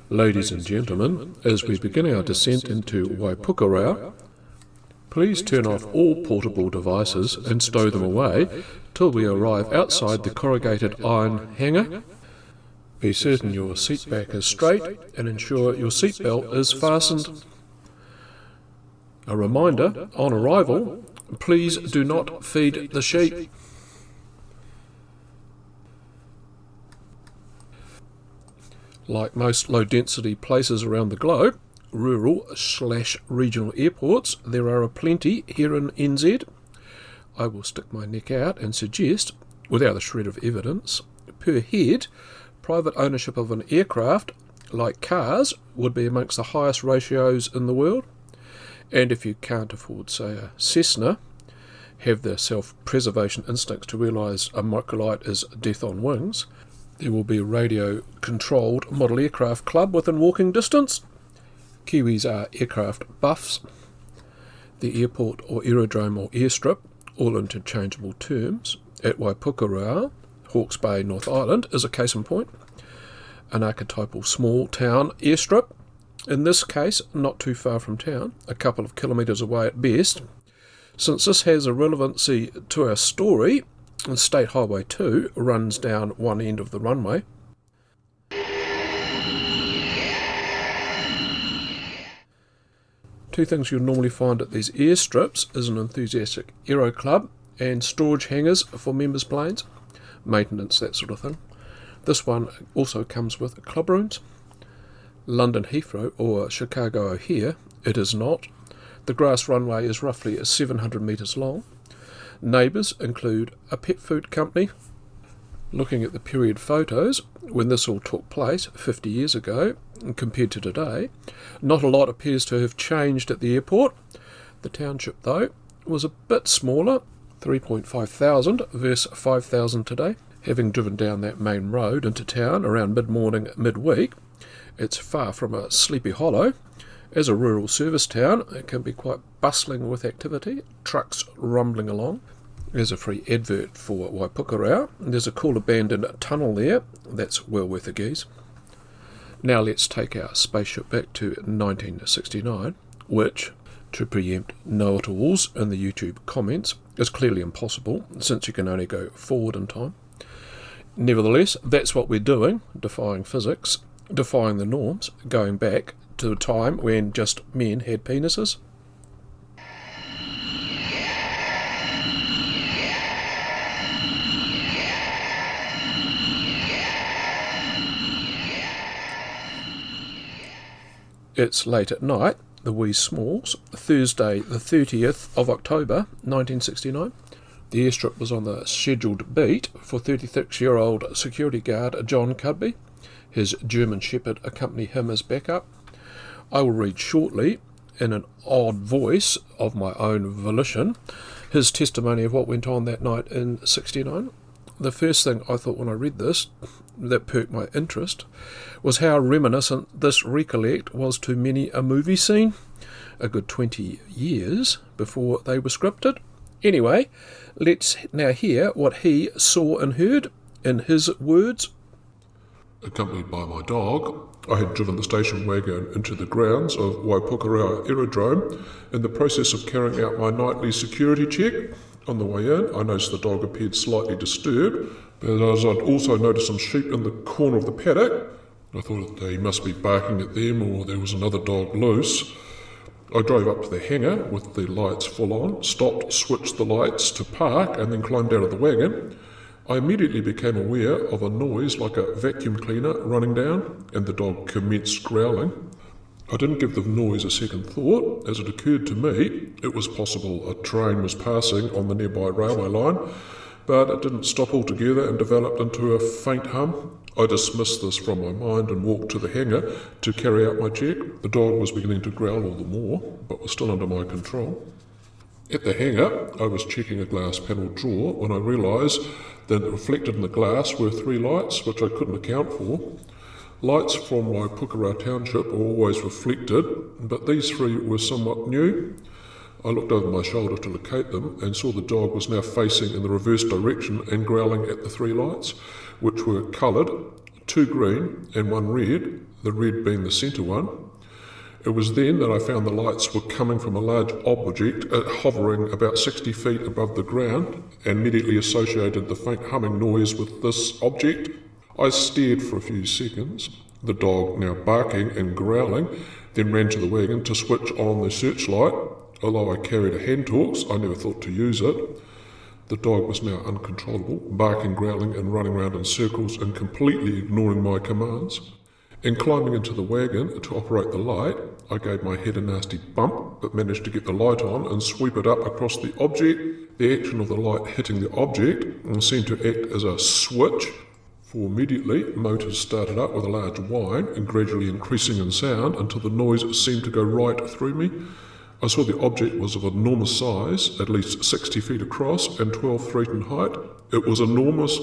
Ladies and gentlemen, as we begin our descent into Waipukurau, please turn off all portable devices and stow them away till we arrive outside the corrugated iron hangar. Be certain your seat back is straight and ensure your seatbelt is fastened. A reminder, on arrival, please do not feed the sheep. Like most low-density places around the globe, rural/regional airports, there are aplenty here in NZ. I will stick my neck out and suggest, without a shred of evidence, per head, private ownership of an aircraft, like cars, would be amongst the highest ratios in the world. And if you can't afford, say, a Cessna, have the self-preservation instincts to realise a microlight is death on wings, there will be a radio-controlled model aircraft club within walking distance. Kiwis are aircraft buffs. The airport or aerodrome or airstrip, all interchangeable terms, at Waipukurau, Hawkes Bay, North Island, is a case in point. An archetypal small town airstrip, in this case not too far from town, a couple of kilometres away at best. Since this has a relevancy to our story, State Highway 2 runs down one end of the runway. Two things you'll normally find at these airstrips is an enthusiastic aero club and storage hangars for members' planes, maintenance, that sort of thing. This one also comes with club rooms. London Heathrow or Chicago O'Hare, it is not. The grass runway is roughly 700 metres long. Neighbours include a pet food company. Looking at the period photos, when this all took place 50 years ago, compared to today, not a lot appears to have changed at the airport. The township, though, was a bit smaller, 3.5 thousand versus 5,000 today. Having driven down that main road into town around mid-morning, midweek, it's far from a sleepy hollow. As a rural service town, it can be quite bustling with activity, trucks rumbling along. There's a free advert for Waipukurau. There's a cool abandoned tunnel there. That's well worth a gaze. Now let's take our spaceship back to 1969, which, to preempt know-it-alls in the YouTube comments, is clearly impossible, since you can only go forward in time. Nevertheless, that's what we're doing, defying physics, defying the norms, going back to a time when just men had penises. It's late at night, the wee smalls, Thursday the 30th of October 1969. The airstrip was on the scheduled beat for 36-year-old security guard John Cudby. His German Shepherd accompany him as backup. I will read shortly, in an odd voice of my own volition, his testimony of what went on that night in '69. The first thing I thought when I read this, that perked my interest, was how reminiscent this recollect was to many a movie scene, a good 20 years before they were scripted. Anyway, let's now hear what he saw and heard in his words. Accompanied by my dog, I had driven the station wagon into the grounds of Waipukurau Aerodrome in the process of carrying out my nightly security check. On the way in, I noticed the dog appeared slightly disturbed, but as I'd also noticed some sheep in the corner of the paddock, I thought they must be barking at them or there was another dog loose. I drove up to the hangar with the lights full on, stopped, switched the lights to park, and then climbed out of the wagon. I immediately became aware of a noise like a vacuum cleaner running down, and the dog commenced growling. I didn't give the noise a second thought, as it occurred to me it was possible a train was passing on the nearby railway line, but it didn't stop altogether and developed into a faint hum. I dismissed this from my mind and walked to the hangar to carry out my check. The dog was beginning to growl all the more, but was still under my control. At the hangar, I was checking a glass panelled drawer when I realised that reflected in the glass were 3 lights, which I couldn't account for. Lights from Waipukurau Township are always reflected, but these 3 were somewhat new. I looked over my shoulder to locate them and saw the dog was now facing in the reverse direction and growling at the 3 lights, which were coloured 2 green and 1 red, the red being the centre one. It was then that I found the lights were coming from a large object hovering about 60 feet above the ground, and immediately associated the faint humming noise with this object. I stared for a few seconds, the dog now barking and growling, then ran to the wagon to switch on the searchlight. Although I carried a hand torch, I never thought to use it. The dog was now uncontrollable, barking, growling and running around in circles and completely ignoring my commands. In climbing into the wagon to operate the light, I gave my head a nasty bump, but managed to get the light on and sweep it up across the object. The action of the light hitting the object seemed to act as a switch, for immediately motors started up with a large whine and gradually increasing in sound until the noise seemed to go right through me. I saw the object was of enormous size, at least 60 feet across and 12 feet in height. It was enormous.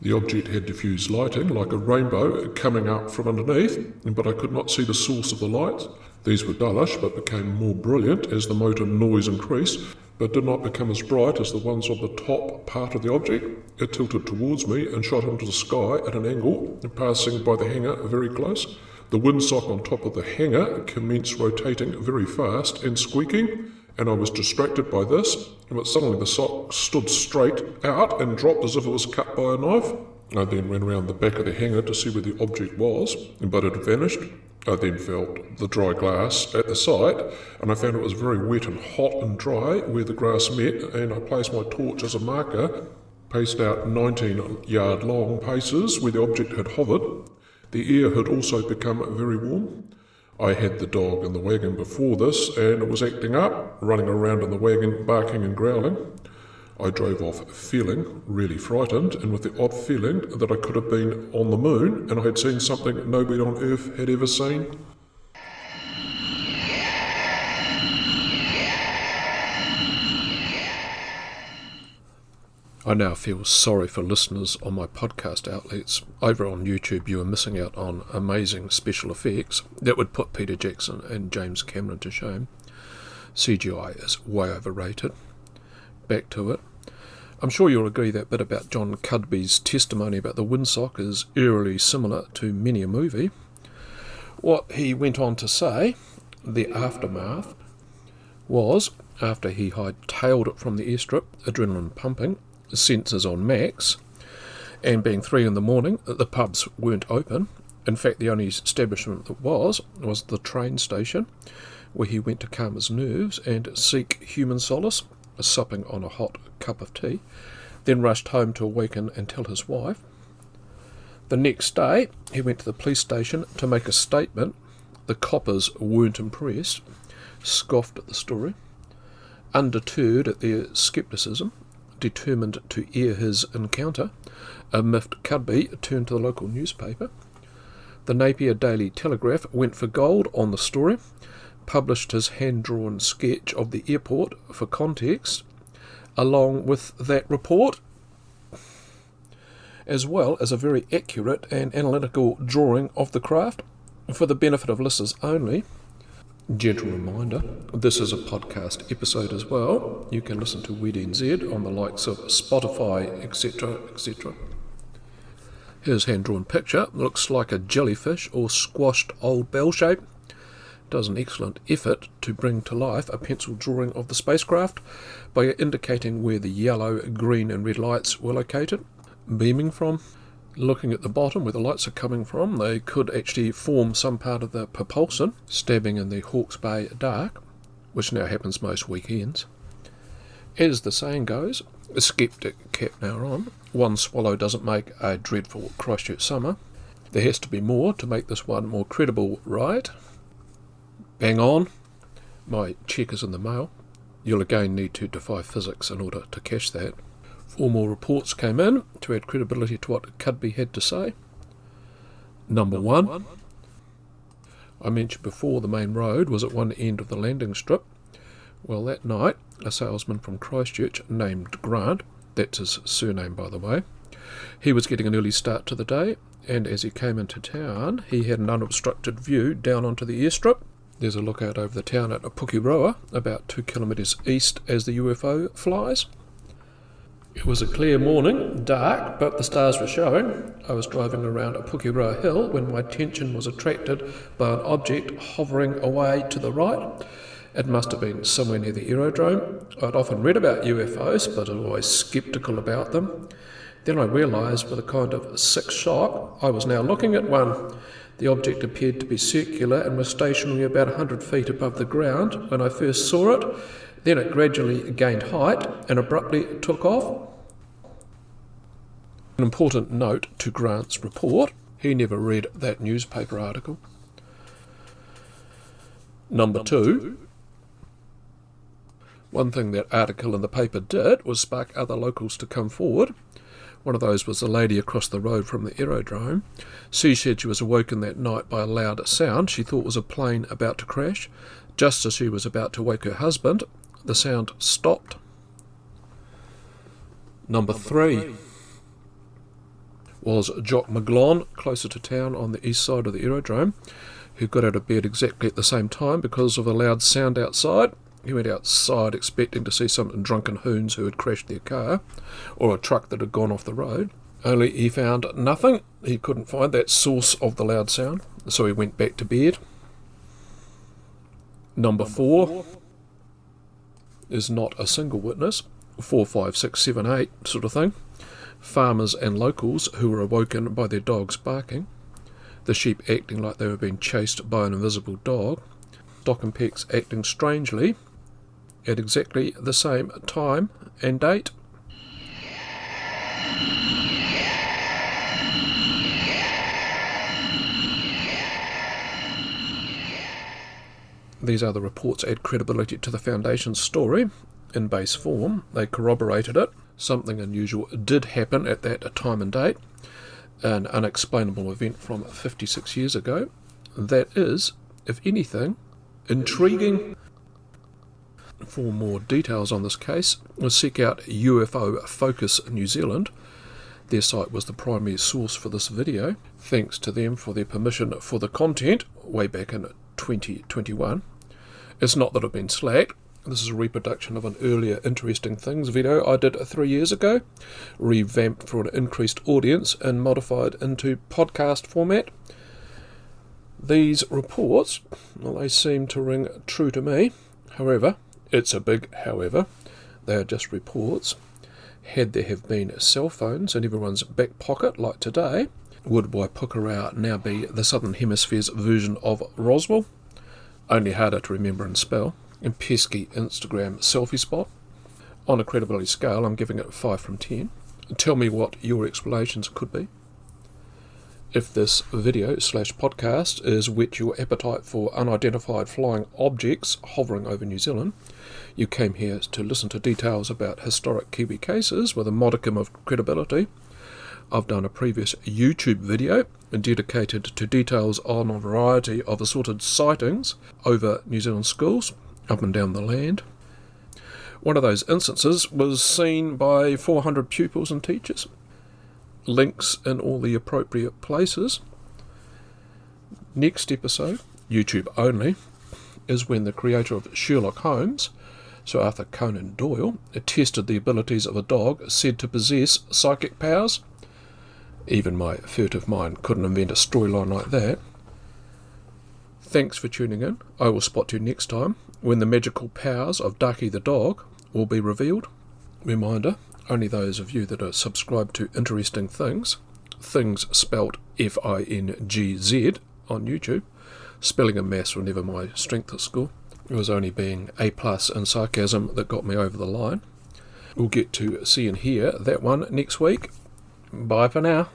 The object had diffused lighting, like a rainbow, coming up from underneath, but I could not see the source of the lights. These were dullish, but became more brilliant as the motor noise increased, but did not become as bright as the ones on the top part of the object. It tilted towards me and shot into the sky at an angle, passing by the hangar very close. The windsock on top of the hangar commenced rotating very fast and squeaking, and I was distracted by this, but suddenly the sock stood straight out and dropped as if it was cut by a knife. I then ran around the back of the hangar to see where the object was, but it had vanished. I then felt the dry grass at the site, and I found it was very wet and hot and dry where the grass met, and I placed my torch as a marker, paced out 19-yard long paces where the object had hovered. The air had also become very warm. I had the dog in the wagon before this, and it was acting up, running around in the wagon, barking and growling. I drove off feeling really frightened, and with the odd feeling that I could have been on the moon, and I had seen something nobody on Earth had ever seen. I now feel sorry for listeners on my podcast outlets. Over on YouTube, you are missing out on amazing special effects that would put Peter Jackson and James Cameron to shame. CGI is way overrated. Back to it. I'm sure you'll agree that bit about John Cudby's testimony about the windsock is eerily similar to many a movie. What he went on to say, the aftermath, was, after he hightailed it from the airstrip, adrenaline pumping, sensors on max, and being 3 a.m, the pubs weren't open. In fact, the only establishment that was the train station, where he went to calm his nerves and seek human solace, supping on a hot cup of tea, then rushed home to awaken and tell his wife. The next day, he went to the police station to make a statement. The coppers weren't impressed, scoffed at the story. Undeterred at their scepticism, determined to air his encounter, a miffed Cudby turned to the local newspaper. The Napier Daily Telegraph went for gold on the story, published his hand-drawn sketch of the airport for context, along with that report, as well as a very accurate and analytical drawing of the craft. For the benefit of listeners only, gentle reminder, this is a podcast episode as well. You can listen to WedNZ on the likes of Spotify, etc., etc. His hand-drawn picture looks like a jellyfish or squashed old bell shape. Does an excellent effort to bring to life a pencil drawing of the spacecraft by indicating where the yellow, green and red lights were located, beaming from. Looking at the bottom where the lights are coming from, they could actually form some part of the propulsion, stabbing in the Hawkes Bay dark, which now happens most weekends. As the saying goes, a skeptic cap now on, one swallow doesn't make a dreadful Christchurch summer. There has to be more to make this one more credible, right? Bang on. My check is in the mail. You'll again need to defy physics in order to cash that. 4 more reports came in to add credibility to what Cudby had to say. Number 1. I mentioned before the main road was at one end of the landing strip. Well, that night, a salesman from Christchurch named Grant, that's his surname by the way, he was getting an early start to the day, and as he came into town, he had an unobstructed view down onto the airstrip. There's a lookout over the town at Waipukurau, about 2 kilometres east as the UFO flies. It was a clear morning, dark, but the stars were showing. I was driving around Waipukurau Hill when my attention was attracted by an object hovering away to the right. It must have been somewhere near the aerodrome. I'd often read about UFOs, but I was always sceptical about them. Then I realised with a kind of sick shock I was now looking at one. The object appeared to be circular and was stationary about 100 feet above the ground when I first saw it. Then it gradually gained height and abruptly took off. An important note to Grant's report: he never read that newspaper article. Number 2. One thing that article in the paper did was spark other locals to come forward. One of those was a lady across the road from the aerodrome. She said she was awoken that night by a loud sound she thought was a plane about to crash. Just as she was about to wake her husband, the sound stopped. Number 3 was Jock McGlone, closer to town on the east side of the aerodrome, who got out of bed exactly at the same time because of a loud sound outside. He went outside expecting to see some drunken hoons who had crashed their car, or a truck that had gone off the road. Only he found nothing. He couldn't find that source of the loud sound, so he went back to bed. Number 4 is not a single witness. 4, 5, 6, 7, 8 sort of thing. Farmers and locals who were awoken by their dogs barking. The sheep acting like they were being chased by an invisible dog. Stock and Pecs acting strangely at exactly the same time and date. These other reports add credibility to the Foundation's story. In base form, they corroborated it. Something unusual did happen at that time and date, an unexplainable event from 56 years ago. That is, if anything, intriguing. For more details on this case, seek out UFO Focus New Zealand. Their site was the primary source for this video. Thanks to them for their permission for the content way back in 2021. It's not that I've been slack. This is a reproduction of an earlier Interesting Things video I did 3 years ago, revamped for an increased audience and modified into podcast format. These reports, well, they seem to ring true to me. However, it's a big however, they are just reports. Had there have been cell phones in everyone's back pocket like today, would Waipukurau now be the Southern Hemisphere's version of Roswell? Only harder to remember and spell. And pesky Instagram selfie spot. On a credibility scale, I'm giving it 5 from 10. Tell me what your explanations could be. If this video/podcast is whet your appetite for unidentified flying objects hovering over New Zealand, you came here to listen to details about historic Kiwi cases with a modicum of credibility. I've done a previous YouTube video dedicated to details on a variety of assorted sightings over New Zealand schools, up and down the land. One of those instances was seen by 400 pupils and teachers. Links in all the appropriate places. Next episode, YouTube only, is when the creator of Sherlock Holmes, Sir Arthur Conan Doyle, tested the abilities of a dog said to possess psychic powers. Even my furtive mind couldn't invent a storyline like that. Thanks for tuning in. I will spot you next time when the magical powers of Darky the dog will be revealed. Reminder, only those of you that are subscribed to Interesting Things, things spelt F-I-N-G-Z on YouTube, spelling and maths were never my strength at school. It was only being A+ and sarcasm that got me over the line. We'll get to see and hear that one next week. Bye for now.